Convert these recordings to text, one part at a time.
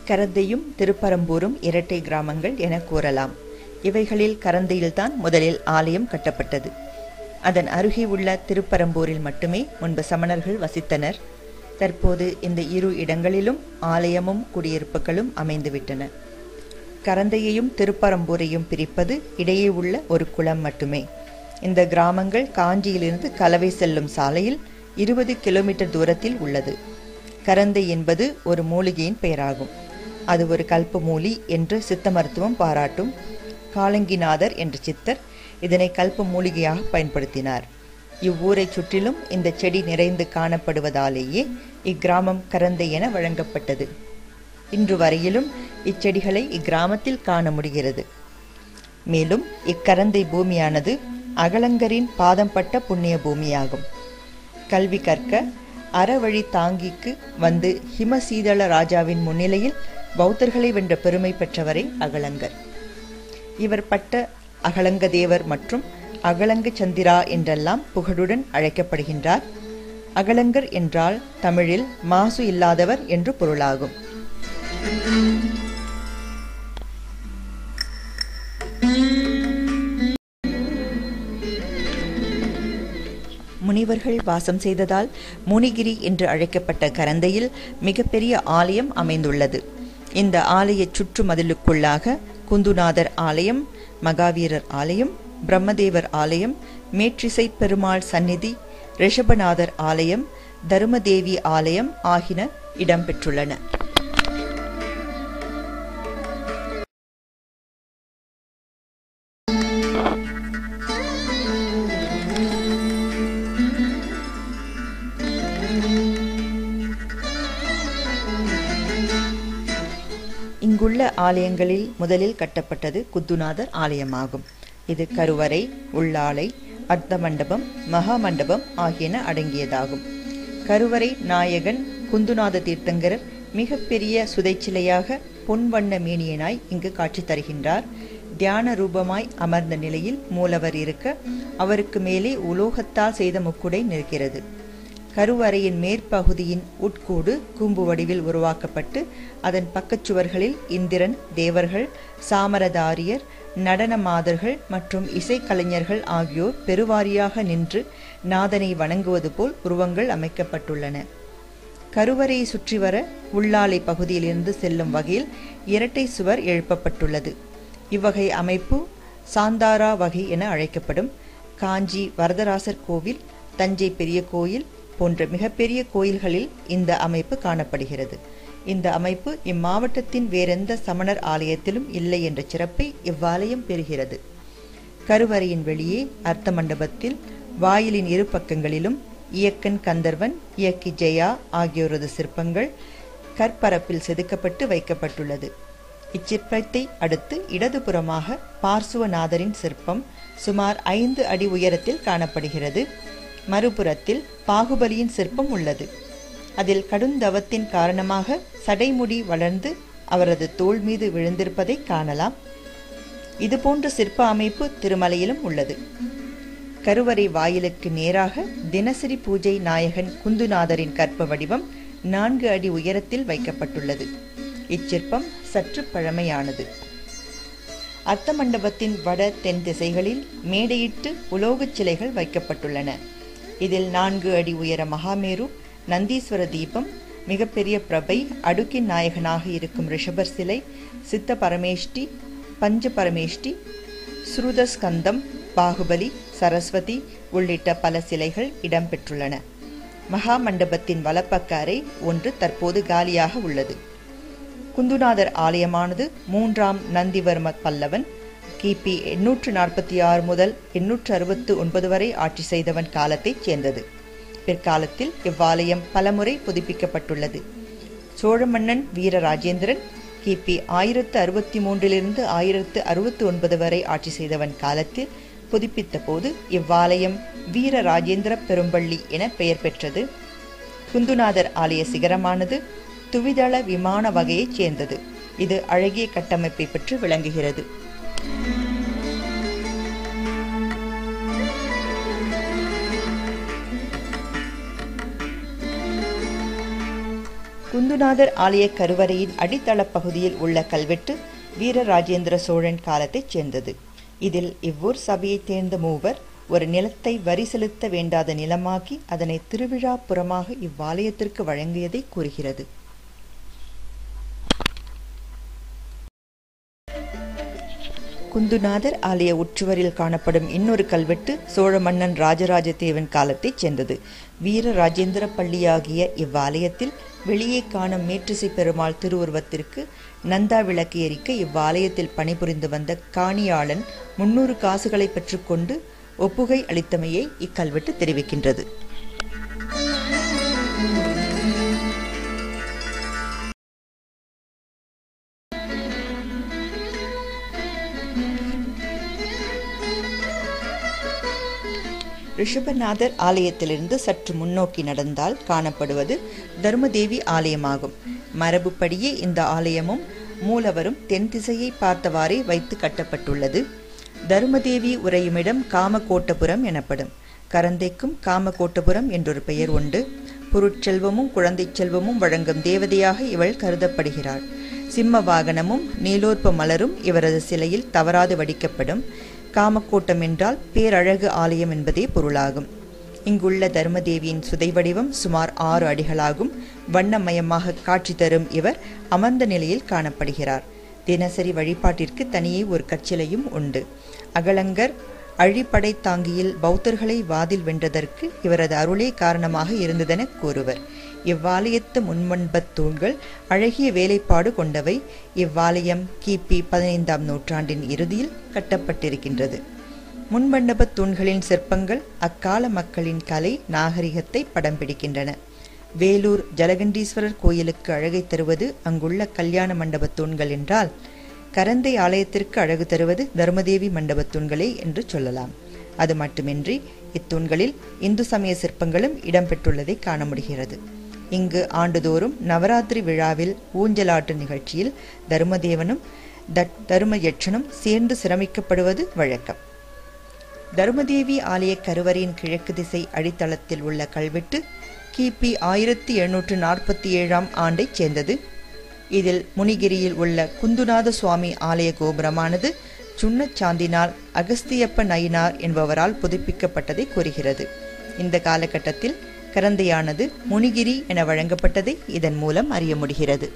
கரந்தையும் திருப்பரம்பூரும் இரட்டை கிராமங்கள் என கூறலாம். இவைகளில் கரந்தையில்தான் முதலில் ஆலயம் கட்டப்பட்டது. அதன் அருகே உள்ள திருப்பரம்பூரில் மட்டுமே முன்பு சமணர்கள் வசித்தனர். தற்போது இந்த இரு இடங்களிலும் ஆலயமும் குடியிருப்புகளும் அமைந்துவிட்டன. கரந்தையையும் திருப்பரம்பூரையும் பிரிப்பது இடையே உள்ள ஒரு குளம் மட்டுமே. இந்த கிராமங்கள் காஞ்சியிலிருந்து கலவை செல்லும் சாலையில் 20 கிலோமீட்டர் தூரத்தில் உள்ளது. கரந்தை என்பது ஒரு மூலிகையின் பெயராகும். அது ஒரு கல்ப மூலி என்று சித்த மருத்துவம் பாராட்டும் காலங்கிநாதர் என்ற சித்தர் இதனை கல்ப மூலிகையாக பயன்படுத்தினார். இவ்வூரை சுற்றிலும் இந்த செடி நிறைந்து காணப்படுவதாலேயே இக்கிராமம் கரந்தை என வழங்கப்பட்டது. இன்று வரையிலும் இச்செடிகளை இக்கிராமத்தில் காண முடிகிறது. மேலும் இக்கரந்தை பூமியானது அகலங்கரின் பாதம் பட்ட புண்ணிய பூமியாகும். கல்வி கற்க அறவழி தாங்கிக்கு வந்து ஹிமசீதள ராஜாவின் முன்னிலையில் பௌத்தர்களை வென்ற பெருமை பெற்றவரே அகலங்கர். இவர் பட்ட அகலங்க தேவர் மற்றும் அகலங்க சந்திரா என்றெல்லாம் புகழுடன் அழைக்கப்படுகின்றார். அகலங்கர் என்றால் தமிழில் மாசு இல்லாதவர் என்று பொருளாகும். முனிவர்கள் வாசம் செய்ததால் முனிகிரி என்று அழைக்கப்பட்ட கரந்தையில் மிகப்பெரிய ஆலயம் அமைந்துள்ளது. இந்த ஆலய சுற்று மதிலுக்குள்ளாக குந்துநாதர் ஆலயம், மகாவீரர் ஆலயம், பிரம்மதேவர் ஆலயம், மேற்றிசை பெருமாள் சந்நிதி, ரிஷபநாதர் ஆலயம், தருமதேவி ஆலயம் ஆகியன இடம்பெற்றுள்ளன. இங்குள்ள ஆலயங்களில் முதலில் கட்டப்பட்டது குந்துநாதர் ஆலயமாகும். இது கருவறை, உள்ளாலை, அர்த்த மண்டபம், மகா மண்டபம் ஆகியன அடங்கியதாகும். கருவறை நாயகன் குந்துநாத தீர்த்தங்கரர் மிகப்பெரிய சுதைச்சிலையாக பொன்வண்ண மேனியனாய் இங்கு காட்சி தருகின்றார். தியான ரூபமாய் அமர்ந்த நிலையில் மூலவர் இருக்க அவருக்கு மேலே உலோகத்தால் செய்த முக்குடை நிற்கிறது. கருவறையின் மேற்பகுதியின் உட்கூடு கூம்பு வடிவில் உருவாக்கப்பட்டு அதன் பக்கச்சுவர்களில் இந்திரன், தேவர்கள், சாமரதாரியர், நடன மாதர்கள் மற்றும் இசைக்கலைஞர்கள் ஆகியோர் பெருவாரியாக நின்று நாதனை வணங்குவது போல் உருவங்கள் அமைக்கப்பட்டுள்ளன. கருவறையை சுற்றி வர உள்ளாலை பகுதியிலிருந்து செல்லும் வகையில் இரட்டை சுவர் எழுப்பப்பட்டுள்ளது. இவ்வகை அமைப்பு சாந்தாரா வகை என அழைக்கப்படும். காஞ்சி வரதராசர் கோவில், தஞ்சை பெரிய கோயில் போன்ற மிகப்பெரிய கோயில்களில் இந்த அமைப்பு காணப்படுகிறது. இந்த அமைப்பு இம்மாவட்டத்தின் வேறெந்த சமணர் ஆலயத்திலும் இல்லை என்ற சிறப்பை இவ்வாலயம் பெறுகிறது. கருவறையின் வெளியே அர்த்த மண்டபத்தில் வாயிலின் இரு பக்கங்களிலும் இயக்கன் கந்தர்வன், இயக்கி ஜெயா ஆகியோரது சிற்பங்கள் கற்பரப்பில் செதுக்கப்பட்டு வைக்கப்பட்டுள்ளது. இச்சிற்பத்தை அடுத்து இடதுபுறமாக பார்சுவநாதரின் சிற்பம் சுமார் 5 அடி உயரத்தில் காணப்படுகிறது. மறுபுறத்தில் பாகுபலியின் சிற்பம் உள்ளது. அதில் கடுந்தவத்தின் காரணமாக சடைமுடி வளர்ந்து அவரது தோள் மீது விழுந்திருப்பதை காணலாம். இதுபோன்ற சிற்ப அமைப்பு திருமலையிலும் உள்ளது. கருவறை வாயிலுக்கு நேராக தினசரி பூஜை நாயகன் குந்துநாதரின் கற்ப வடிவம் 4 அடி உயரத்தில் வைக்கப்பட்டுள்ளது. இச்சிற்பம் சற்று பழமையானது. அர்த்த மண்டபத்தின் வட தென் திசைகளில் மேடையிட்டு உலோகச் சிலைகள் வைக்கப்பட்டுள்ளன. இதில் 4 அடி உயர மகாமேரு, நந்தீஸ்வர தீபம், மிகப்பெரிய பிரபை, அடுக்கின் நாயகனாக இருக்கும் ரிஷபர் சிலை, சித்த பரமேஷ்டி, பஞ்ச பரமேஷ்டி, ஸ்ருதஸ்கந்தம், பாகுபலி, சரஸ்வதி உள்ளிட்ட பல சிலைகள் இடம்பெற்றுள்ளன. மகா மண்டபத்தின் வலப்பக்க அறை ஒன்று தற்போது காலியாக உள்ளது. குந்துநாதர் ஆலயமானது 3ஆம் நந்திவர்ம பல்லவன் கிபி 846 முதல் 869 வரை ஆட்சி செய்தவன் காலத்தைச் சேர்ந்தது. பிற்காலத்தில் இவ்வாலயம் பலமுறை புதுப்பிக்கப்பட்டுள்ளது. சோழ மன்னன் வீரராஜேந்திரன் கிபி 1063 1069 வரை ஆட்சி செய்தவன் காலத்தில் புதுப்பித்த போது இவ்வாலயம் வீரராஜேந்திர பெரும்பள்ளி என பெயர் பெற்றது. குந்துநாதர் ஆலய சிகரமானது துவிதள விமான வகையைச் சேர்ந்தது. இது அழகிய கட்டமைப்பை பெற்று விளங்குகிறது. குந்துநாதர் ஆலய கருவறையின் அடித்தள பகுதியில் உள்ள கல்வெட்டு வீரராஜேந்திர சோழன் காலத்தைச் சேர்ந்தது. இதில் இவ்வூர் சபையைச் சேர்ந்த மூவர் ஒரு நிலத்தை வரி செலுத்த வேண்டாத நிலமாக்கி அதனை திருவிழாப்புறமாக இவ்வாலயத்திற்கு வழங்கியதை கூறுகிறது. குந்துநாதர் ஆலய உச்சுவரில் காணப்படும் இன்னொரு கல்வெட்டு சோழ மன்னன் ராஜராஜ தேவன் காலத்தைச் சேர்ந்தது. வீரராஜேந்திர பள்ளியாகிய இவ்வாலயத்தில் வெளியே காணும் மேற்றிசை பெருமாள் திருவுருவத்திற்கு நந்தா விளக்கு எரிக்க இவ்வாலயத்தில் பணிபுரிந்து வந்த காணியாளன் 300 காசுகளை பெற்றுக்கொண்டு ஒப்புகை அளித்தமையை இக்கல்வெட்டு தெரிவிக்கின்றது. ரிஷபநாதர் ஆலயத்திலிருந்து சற்று முன்னோக்கி நடந்தால் காணப்படுவது தர்மதேவி ஆலயமாகும். மரபுப்படியே இந்த ஆலயமும் மூலவரும் தென் திசையை பார்த்தவாறே வைத்து கட்டப்பட்டுள்ளது. தர்மதேவி உறையுமிடம் காமகோட்டபுரம் எனப்படும். கரந்தைக்கும் காமகோட்டபுரம் என்றொரு பெயர் உண்டு. பொருட்செல்வமும் குழந்தை செல்வமும் வழங்கும் தேவதையாக இவள் கருதப்படுகிறாள். சிம்ம வாகனமும் நீலோற்ப மலரும் இவரது சிலையில் தவறாது வடிக்கப்படும். காமக்கோட்டம் என்றால் பேரழகு ஆலயம் என்பதே பொருளாகும். இங்குள்ள தர்மதேவியின் சுதை வடிவம் சுமார் 6 அடிகளாகும். வண்ணமயமாக காட்சி தரும் இவர் அமர்ந்த நிலையில் காணப்படுகிறார். தினசரி வழிபாட்டிற்கு தனியே ஒரு கற்சிலையும் உண்டு. அகலங்கர் அழிப்படை தாங்கியில் பௌத்தர்களை வாதில் வென்றதற்கு இவரது அருளே காரணமாக இருந்ததென கூறுவர். இவ்வாலயத்து முன்மண்டபத் தூண்கள் அழகிய வேலைப்பாடு கொண்டவை. இவ்வாலயம் கிபி 15ஆம் நூற்றாண்டின் இறுதியில் கட்டப்பட்டிருக்கின்றது. முன்மண்டபத் தூண்களின் சிற்பங்கள் அக்கால மக்களின் கலை நாகரிகத்தை படம் பிடிக்கின்றன. வேலூர் ஜலகண்டீஸ்வரர் கோயிலுக்கு அழகை தருவது அங்குள்ள கல்யாண மண்டபத் தூண்கள் என்றால், கரந்தை ஆலயத்திற்கு அழகு தருவது தர்மதேவி மண்டபத் தூண்களே என்று சொல்லலாம். அது மட்டுமின்றி இத்தூண்களில் இந்து சமய சிற்பங்களும் இடம்பெற்றுள்ளதை காண முடிகிறது. இங்கு ஆண்டுதோறும் நவராத்திரி விழாவில் ஊஞ்சலாட்டு நிகழ்ச்சியில் தர்மதேவனும் தர்மயட்சனும் சேர்ந்து சிரமிக்கப்படுவது வழக்கம். தர்மதேவி ஆலய கருவறையின் கிழக்கு திசை அடித்தளத்தில் உள்ள கல்வெட்டு கிபி 1747ஆம் ஆண்டைச் சேர்ந்தது. இதில் முனிகிரியில் உள்ள குந்துநாத சுவாமி ஆலய கோபுரமானது சுண்ணச்சாந்தினால் அகஸ்தியப்ப நயினார் என்பவரால் புதுப்பிக்கப்பட்டதை கூறுகிறது. இந்த காலகட்டத்தில் கரந்தையானது முனிகிரி என வழங்கப்பட்டதை இதன் மூலம் அறிய முடிகிறது.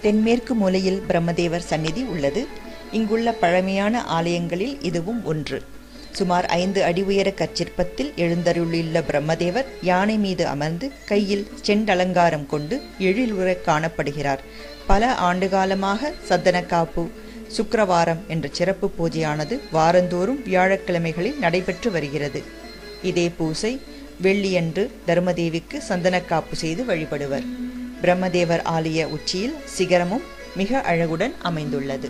தென்மேற்கு மூலையில் பிரம்மதேவர் சந்நிதி உள்ளது. இங்குள்ள பழமையான ஆலயங்களில் இதுவும் ஒன்று. சுமார் 5 அடி உயர கற்சிற்பத்தில் எழுந்தருளியுள்ள பிரம்மதேவர் யானை மீது அமர்ந்து கையில் செண்டலங்காரம் கொண்டு எழிலுற காணப்படுகிறார். பல ஆண்டுகாலமாக சந்தனக்காப்பு சுக்கிரவாரம் என்ற சிறப்பு பூஜையானது வாரந்தோறும் வியாழக்கிழமைகளில் நடைபெற்று வருகிறது. இதே பூசை வெள்ளியன்று தர்மதேவிக்கு சந்தனக்காப்பு செய்து வழிபடுவர். பிரம்மதேவர் ஆலய உச்சியில் சிகரமும் மிக அழகுடன் அமைந்துள்ளது.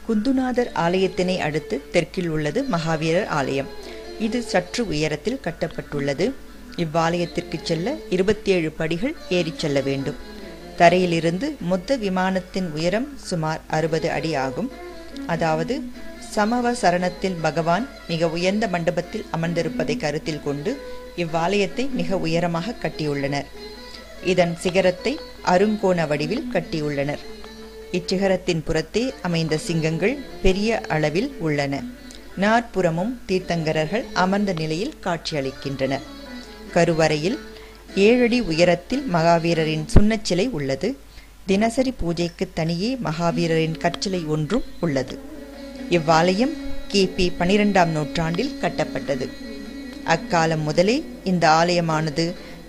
குந்துநாதர் ஆலயத்தினை அடுத்து தெற்கில் உள்ளது மகாவீரர் ஆலயம். இது சற்று உயரத்தில் கட்டப்பட்டுள்ளது. இவ்வாலயத்திற்கு செல்ல 27 படிகள் ஏறிச் செல்ல வேண்டும். தரையிலிருந்து மொத்த விமானத்தின் உயரம் சுமார் 60 அடி ஆகும். அதாவது சமவ சரணத்தில் பகவான் மிக உயர்ந்த மண்டபத்தில் அமர்ந்திருப்பதை கருத்தில் கொண்டு இவ்வாலயத்தை மிக உயரமாக கட்டியுள்ளனர். இதன் சிகரத்தை அருங்கோண வடிவில் கட்டியுள்ளனர். இச்சிகரத்தின் புறத்தே அமைந்த சிங்கங்கள் பெரிய அளவில் உள்ளன. நாற்புறமும் தீர்த்தங்கரர்கள் அமர்ந்த நிலையில் காட்சியளிக்கின்றனர். கருவறையில் 7 அடி உயரத்தில் மகாவீரரின் சுண்ணச்சிலை உள்ளது. தினசரி பூஜைக்கு தனியே மகாவீரரின் கற்சிலை ஒன்றும் உள்ளது. இவ்வாலயம் கிபி 12ஆம் நூற்றாண்டில் கட்டப்பட்டது. அக்காலம் முதலே இந்த ஆலயமானது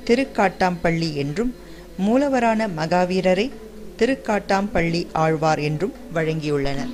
திருக்காட்டாம்பள்ளி என்றும் மூலவரான மகாவீரரை திருக்காட்டாம்பள்ளி ஆழ்வார் என்றும் வழங்கியுள்ளனர்.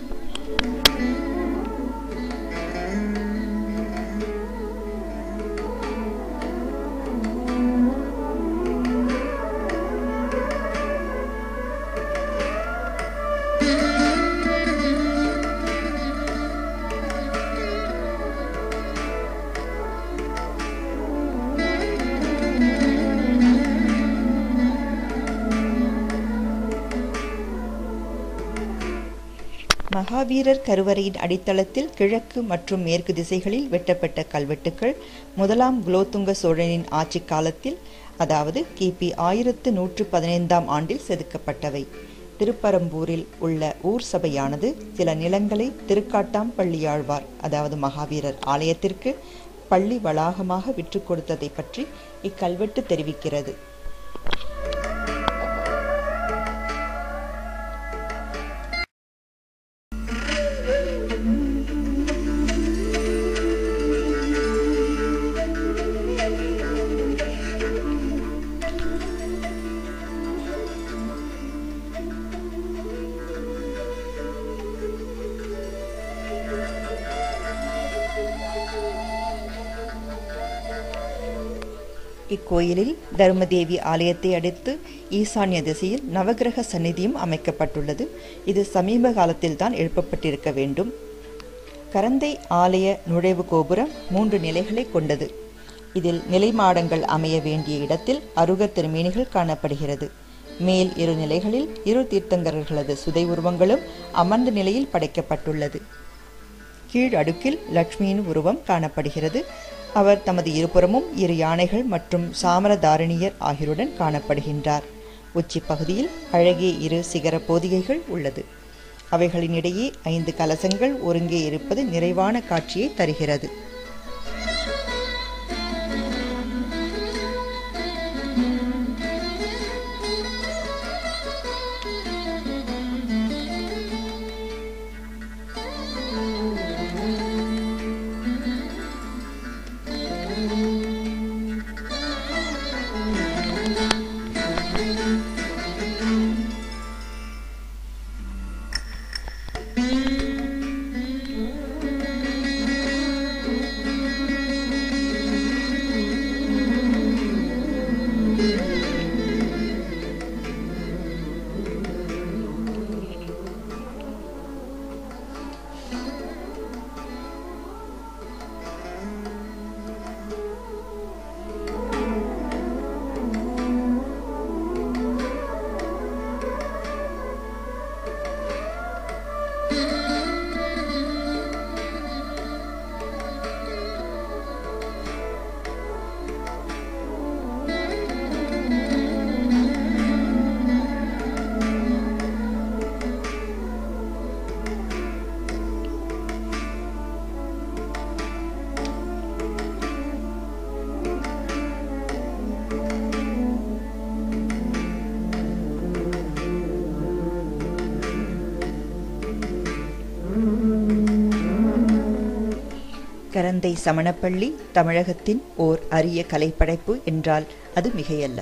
மகாவீரர் கருவறையின் அடித்தளத்தில் கிழக்கு மற்றும் மேற்கு திசைகளில் வெட்டப்பட்ட கல்வெட்டுக்கள் முதலாம் குலோத்துங்க சோழனின் ஆட்சி காலத்தில், அதாவது கிபி 1115 ஆண்டில் செதுக்கப்பட்டவை. திருப்பரம்பூரில் உள்ள ஊர் சபையானது சில நிலங்களை திருக்காட்டாம்பள்ளியாழ்வார், அதாவது மகாவீரர் ஆலயத்திற்கு பள்ளி வளாகமாக விற்று கொடுத்ததை பற்றி இக்கல்வெட்டு தெரிவிக்கிறது. இக்கோயிலில் தர்மதேவி ஆலயத்தை அடுத்து ஈசான்ய திசையில் நவகிரக சந்நிதியும் அமைக்கப்பட்டுள்ளது. இது சமீப காலத்தில்தான் எழுப்பப்பட்டிருக்க வேண்டும். கரந்தை ஆலய நுழைவு கோபுரம் 3 நிலைகளை கொண்டது. இதில் நிலைமாடங்கள் அமைய வேண்டிய இடத்தில் அருகர் திருமேனிகள் காணப்படுகிறது. மேல் 2 நிலைகளில் 2 தீர்த்தங்கரர்களது சுதை உருவங்களும் அமர்ந்த நிலையில் படைக்கப்பட்டுள்ளது. கீழ் அடுக்கில் லட்சுமியின் உருவம் காணப்படுகிறது. அவர் தமது இருபுறமும் 2 யானைகள் மற்றும் சாமரதாரணியர் ஆகியோருடன் காணப்படுகின்றார். உச்சி பகுதியில் அழகிய 2 சிகர போதிகைகள் உள்ளது. அவைகளினிடையே 5 கலசங்கள் ஒருங்கே இருப்பது நிறைவான காட்சியை தருகிறது. கரந்தை சமணப்பள்ளி தமிழகத்தின் ஓர் அரிய கலைப்படைப்பு என்றால் அது மிகையல்ல.